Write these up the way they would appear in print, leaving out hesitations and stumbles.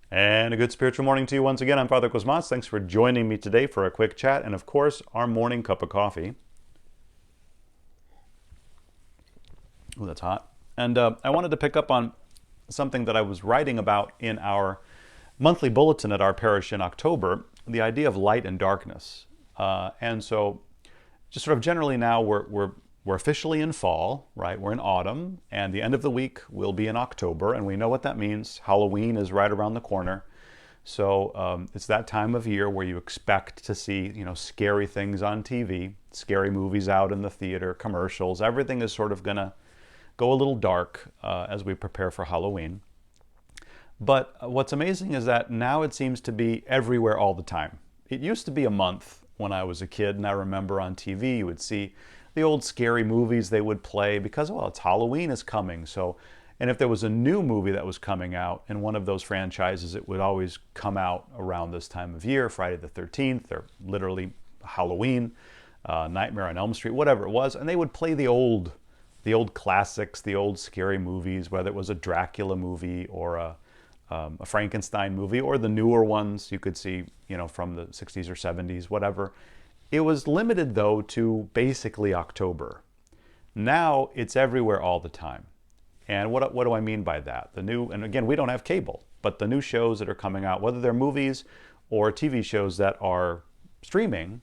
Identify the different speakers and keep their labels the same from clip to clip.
Speaker 1: And a good spiritual morning to you once again. I'm Father Cosmas. Thanks for joining me today for a quick chat and, of course, our morning cup of coffee. Oh, that's hot. And I wanted to pick up on something that I was writing about in our monthly bulletin at our parish in October, the idea of light and darkness. And so just sort of generally now we're officially in fall, right? We're in autumn, and the end of the week will be in October, and we know what that means. Halloween is right around the corner. So it's that time of year where you expect to see, scary things on TV, scary movies out in the theater, commercials. Everything is sort of going to go a little dark as we prepare for Halloween. But what's amazing is that now it seems to be everywhere all the time. It used to be a month when I was a kid, and I remember on TV you would see the old scary movies they would play because, well, it's Halloween is coming. So, and if there was a new movie that was coming out in one of those franchises, it would always come out around this time of year, Friday the 13th, or literally Halloween, Nightmare on Elm Street, whatever it was, and they would play the old classics, the old scary movies, whether it was a Dracula movie or a Frankenstein movie, or the newer ones you could see, from the 60s or 70s, whatever. It was limited, though, to basically October. Now it's everywhere all the time. And what do I mean by that? And again, we don't have cable, but the new shows that are coming out, whether they're movies or TV shows that are streaming,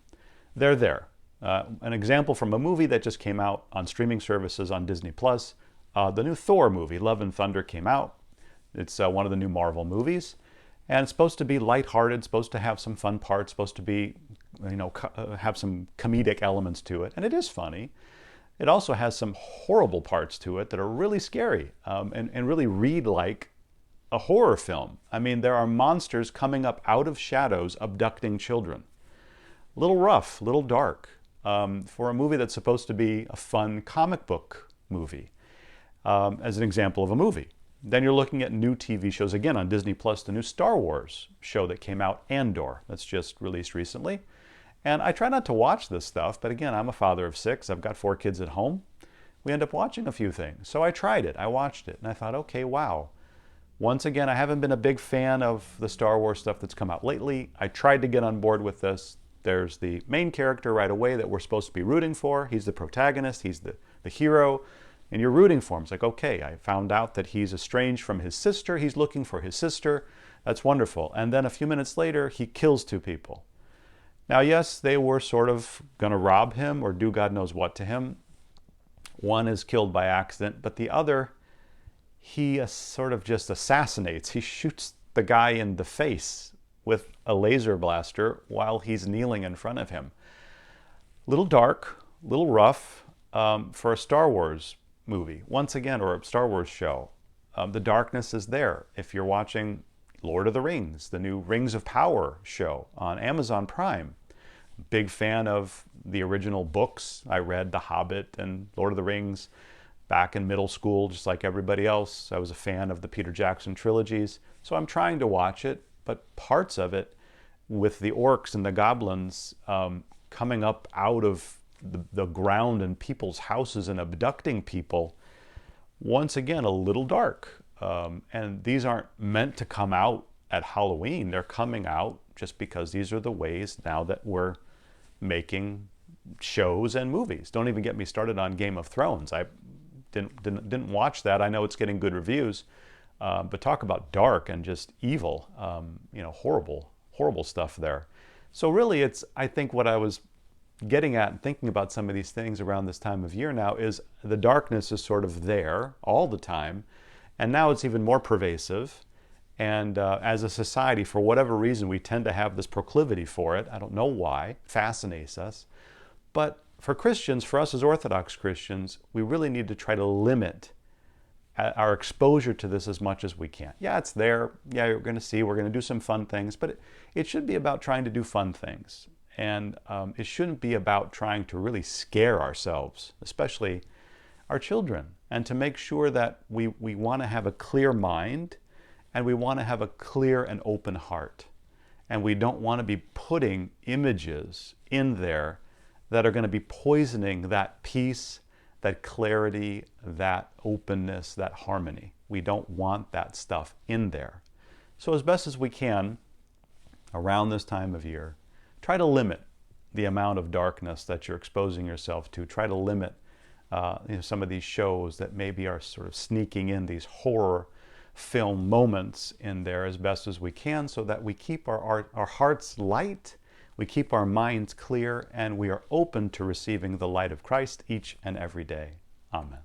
Speaker 1: they're there. An example from a movie that just came out on streaming services on Disney Plus, the new Thor movie, Love and Thunder, came out. It's one of the new Marvel movies, and it's supposed to be lighthearted, supposed to have some fun parts, supposed to be, have some comedic elements to it, and it is funny. It also has some horrible parts to it that are really scary and really read like a horror film. I mean, there are monsters coming up out of shadows abducting children. A little rough, a little dark for a movie that's supposed to be a fun comic book movie, as an example of a movie. Then you're looking at new TV shows, again on Disney Plus, the new Star Wars show that came out, Andor, that's just released recently. And I try not to watch this stuff, but again, I'm a father of 6. I've got 4 kids at home. We end up watching a few things. So I tried it, I watched it, and I thought, okay, wow. Once again, I haven't been a big fan of the Star Wars stuff that's come out lately. I tried to get on board with this. There's the main character right away that we're supposed to be rooting for. He's the protagonist, he's the hero. And you're rooting for him. It's like, okay, I found out that he's estranged from his sister. He's looking for his sister. That's wonderful. And then a few minutes later, he kills 2 people. Now, yes, they were sort of going to rob him or do God knows what to him. One is killed by accident, but the other, he sort of just assassinates. He shoots the guy in the face with a laser blaster while he's kneeling in front of him. A little dark, a little rough for a Star Wars movie, once again, or a Star Wars show. The darkness is there. If you're watching Lord of the Rings, the new Rings of Power show on Amazon Prime, big fan of the original books. I read The Hobbit and Lord of the Rings back in middle school, just like everybody else. I was a fan of the Peter Jackson trilogies, so I'm trying to watch it, but parts of it with the orcs and the goblins coming up out of the ground in people's houses and abducting people, once again, a little dark. And these aren't meant to come out at Halloween. They're coming out just because these are the ways now that we're making shows and movies. Don't even get me started on Game of Thrones. I didn't watch that. I know it's getting good reviews, but talk about dark and just evil. Horrible stuff there. So really, I think what I was getting at and thinking about some of these things around this time of year now is the darkness is sort of there all the time, and now it's even more pervasive. And as a society, for whatever reason, we tend to have this proclivity for it. I don't know why. It fascinates us. But for Christians, for us as Orthodox Christians, we really need to try to limit our exposure to this as much as we can. Yeah, it's there. Yeah, we're going to do some fun things, but it should be about trying to do fun things. And it shouldn't be about trying to really scare ourselves, especially our children, and to make sure that we want to have a clear mind and we want to have a clear and open heart. And we don't want to be putting images in there that are going to be poisoning that peace, that clarity, that openness, that harmony. We don't want that stuff in there. So as best as we can, around this time of year, try to limit the amount of darkness that you're exposing yourself to. Try to limit some of these shows that maybe are sort of sneaking in these horror film moments in there as best as we can, so that we keep our hearts light, we keep our minds clear, and we are open to receiving the light of Christ each and every day. Amen.